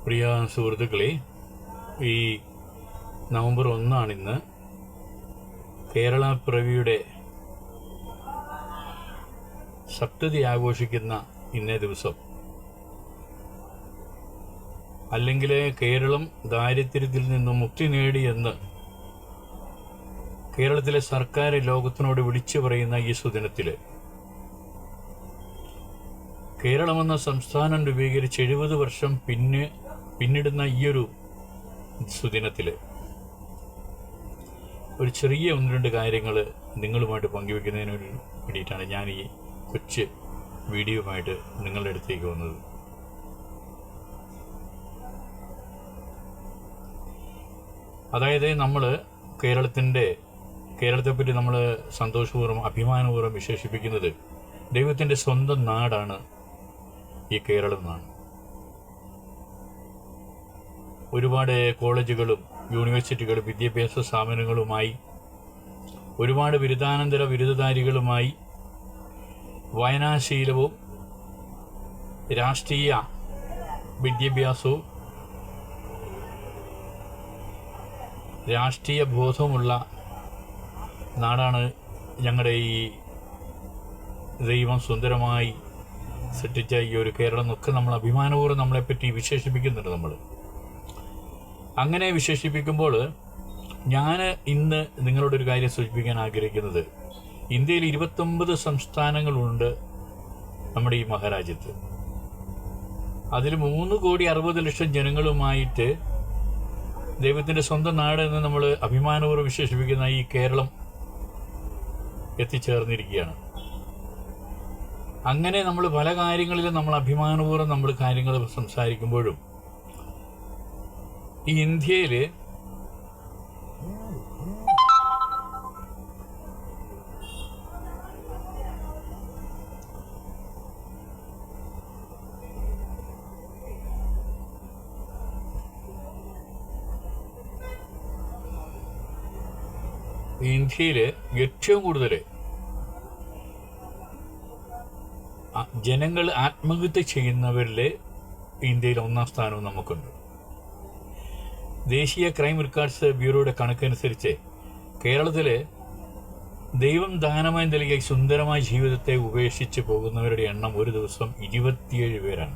പ്രിയ സുഹൃത്തുക്കളെ, ഈ നവംബർ 1 കേരള പിറവിയുടെ സപ്തതി ആഘോഷിക്കുന്ന ഇന്നേ ദിവസം, അല്ലെങ്കിൽ കേരളം ദാരിദ്ര്യത്തിൽ നിന്നും മുക്തി നേടിയെന്ന് കേരളത്തിലെ സർക്കാർ ലോകത്തിനോട് വിളിച്ചു പറയുന്ന ഈ സുദിനത്തിൽ, കേരളമെന്ന സംസ്ഥാനം രൂപീകരിച്ച് 70 വർഷം പിന്നിടുന്ന ഈയൊരു സുദിനത്തിൽ ഒരു ചെറിയ 1-2 കാര്യങ്ങൾ നിങ്ങളുമായിട്ട് പങ്കുവെക്കുന്നതിന് വേണ്ടിയിട്ടാണ് ഞാൻ ഈ കൊച്ചു വീഡിയോയുമായിട്ട് നിങ്ങളുടെ അടുത്തേക്ക് വന്നത്. അതായത് നമ്മൾ കേരളത്തെപ്പറ്റി നമ്മൾ സന്തോഷപൂർവ്വം അഭിമാനപൂർവ്വം വിശേഷിപ്പിക്കുന്നത് ദൈവത്തിൻ്റെ സ്വന്തം നാടാണ് ഈ കേരളം എന്നാണ്. ഒരുപാട് കോളേജുകളും യൂണിവേഴ്സിറ്റികളും വിദ്യാഭ്യാസ സ്ഥാപനങ്ങളുമായി, ഒരുപാട് ബിരുദാനന്തര ബിരുദധാരികളുമായി, വായനാശീലവും രാഷ്ട്രീയ വിദ്യാഭ്യാസവും രാഷ്ട്രീയ ബോധവുമുള്ള നാടാണ് ഞങ്ങളുടെ ഈ ദൈവം സുന്ദരമായി സൃഷ്ടിച്ച ഈ ഒരു കേരളം എന്നൊക്കെ നമ്മൾ അഭിമാനപൂർവ്വം നമ്മളെപ്പറ്റി വിശേഷിപ്പിക്കുന്നുണ്ട്. നമ്മൾ അങ്ങനെ വിശേഷിപ്പിക്കുമ്പോൾ ഞാൻ ഇന്ന് നിങ്ങളോടൊരു കാര്യം സൂചിപ്പിക്കാൻ ആഗ്രഹിക്കുന്നത്, ഇന്ത്യയിൽ 29 സംസ്ഥാനങ്ങളുണ്ട് നമ്മുടെ ഈ മഹാരാജ്യത്ത്. അതിൽ 3,60,00,000 ജനങ്ങളുമായിട്ട് ദൈവത്തിൻ്റെ സ്വന്തം നാട് എന്ന് നമ്മൾ അഭിമാനപൂർവ്വം വിശേഷിപ്പിക്കുന്ന ഈ കേരളം എത്തിച്ചേർന്നിരിക്കുകയാണ്. അങ്ങനെ നമ്മൾ പല കാര്യങ്ങളിലും നമ്മൾ അഭിമാനപൂർവ്വം നമ്മൾ കാര്യങ്ങൾ സംസാരിക്കുമ്പോഴും ഈ ഇന്ത്യയിൽ ഏറ്റവും കൂടുതൽ ജനങ്ങൾ ആത്മഹത്യ ചെയ്യുന്നവരിൽ ഇന്ത്യയിൽ 1-ാം സ്ഥാനവും നമുക്കുണ്ട്. ദേശീയ ക്രൈം റെക്കോർഡ്സ് ബ്യൂറോയുടെ കണക്കനുസരിച്ച് കേരളത്തിൽ ദൈവം ദാനമായി നൽകിയ സുന്ദരമായ ജീവിതത്തെ ഉപേക്ഷിച്ച് പോകുന്നവരുടെ എണ്ണം ഒരു ദിവസം 27 പേരാണ്.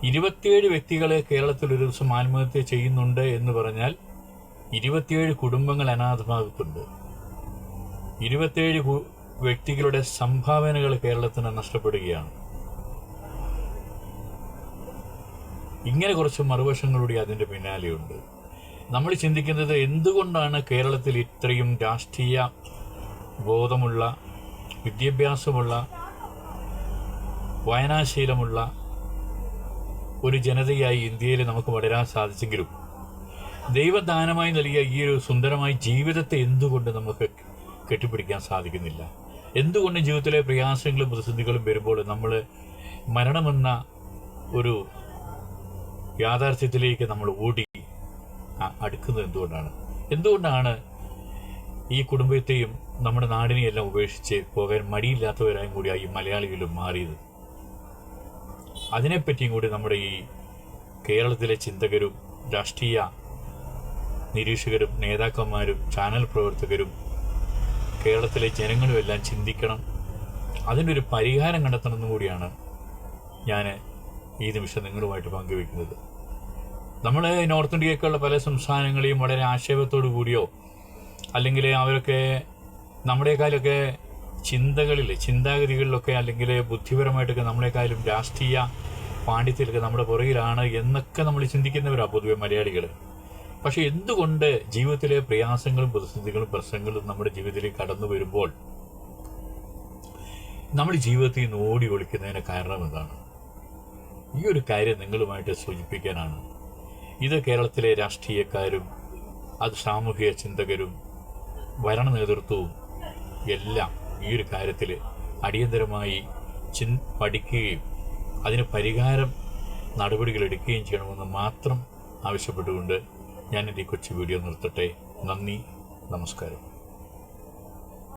27 വ്യക്തികൾ കേരളത്തിൽ ഒരു ദിവസം ആത്മഹത്യ ചെയ്യുന്നുണ്ട് എന്ന് പറഞ്ഞാൽ 27 കുടുംബങ്ങൾ അനാഥമാകുന്നുണ്ട്. 27 വ്യക്തികളുടെ സംഭാവനകൾ കേരളത്തിന് നഷ്ടപ്പെടുകയാണ്. ഇങ്ങനെ കുറച്ച് മറുവശങ്ങളൂടെ അതിൻ്റെ പിന്നാലെയുണ്ട്. നമ്മൾ ചിന്തിക്കുന്നത്, എന്തുകൊണ്ടാണ് കേരളത്തിൽ ഇത്രയും രാഷ്ട്രീയ ബോധമുള്ള, വിദ്യാഭ്യാസമുള്ള, വായനാശീലമുള്ള ഒരു ജനതയായി ഇന്ത്യയിൽ നമുക്ക് വളരാൻ സാധിച്ചെങ്കിലും ദൈവദാനമായി നൽകിയ ഈ ഒരു സുന്ദരമായ ജീവിതത്തെ എന്തുകൊണ്ട് നമുക്ക് കെട്ടിപ്പിടിക്കാൻ സാധിക്കുന്നില്ല? എന്തുകൊണ്ട് ജീവിതത്തിലെ പ്രയാസങ്ങളും പ്രതിസന്ധികളും വരുമ്പോൾ നമ്മൾ മരണമെന്ന ഒരു യാഥാർത്ഥ്യത്തിലേക്ക് നമ്മൾ ഓടി അടുക്കുന്നത് എന്തുകൊണ്ടാണ് ഈ കുടുംബത്തെയും നമ്മുടെ നാടിനെയും എല്ലാം ഉപേക്ഷിച്ച് പോകാൻ മടിയില്ലാത്തവരായും കൂടിയായി മലയാളികളും മാറിയത്? അതിനെപ്പറ്റിയും കൂടി നമ്മുടെ ഈ കേരളത്തിലെ ചിന്തകരും രാഷ്ട്രീയ നിരീക്ഷകരും നേതാക്കന്മാരും ചാനൽ പ്രവർത്തകരും കേരളത്തിലെ ജനങ്ങളും എല്ലാം ചിന്തിക്കണം. അതിനൊരു പരിഹാരം കണ്ടെത്തണമെന്നും കൂടിയാണ് ഞാൻ ഈ നിമിഷം നിങ്ങളുമായിട്ട് പങ്കുവെക്കുന്നത്. നമ്മൾ നോർത്ത് ഇന്ത്യയൊക്കെയുള്ള പല സംസ്ഥാനങ്ങളെയും വളരെ ആക്ഷേപത്തോടു കൂടിയോ, അല്ലെങ്കിൽ അവരൊക്കെ നമ്മുടേക്കാളൊക്കെ ചിന്താഗതികളിലൊക്കെ അല്ലെങ്കിൽ ബുദ്ധിപരമായിട്ടൊക്കെ നമ്മളെക്കാളും രാഷ്ട്രീയ പാണ്ഡിത്യത്തിലൊക്കെ നമ്മുടെ പുറകിലാണ് എന്നൊക്കെ നമ്മൾ ചിന്തിക്കുന്നവരാണ് പൊതുവെ മലയാളികൾ. പക്ഷെ എന്തുകൊണ്ട് ജീവിതത്തിലെ പ്രയാസങ്ങളും പ്രതിസന്ധികളും പ്രശ്നങ്ങളും നമ്മുടെ ജീവിതത്തിലേക്ക് കടന്നു വരുമ്പോൾ നമ്മൾ ജീവിതത്തിൽ നിന്ന് ഓടി ഒളിക്കുന്നതിന് കാരണം എന്താണ്? ഈ ഒരു കാര്യം നിങ്ങളുമായിട്ട് സൂചിപ്പിക്കാനാണ്. ഇത് കേരളത്തിലെ രാഷ്ട്രീയക്കാരും അത് സാമൂഹിക ചിന്തകരും ഭരണ നേതൃത്വവും എല്ലാം ഈ ഒരു കാര്യത്തിൽ അടിയന്തരമായി പഠിക്കുകയും അതിന് പരിഹാരം നടപടികൾ എടുക്കുകയും ചെയ്യണമെന്ന് മാത്രം ആവശ്യപ്പെട്ടുകൊണ്ട് ഞാൻ എൻ്റെ കൊച്ചു വീഡിയോ നിർത്തട്ടെ. നന്ദി, നമസ്കാരം.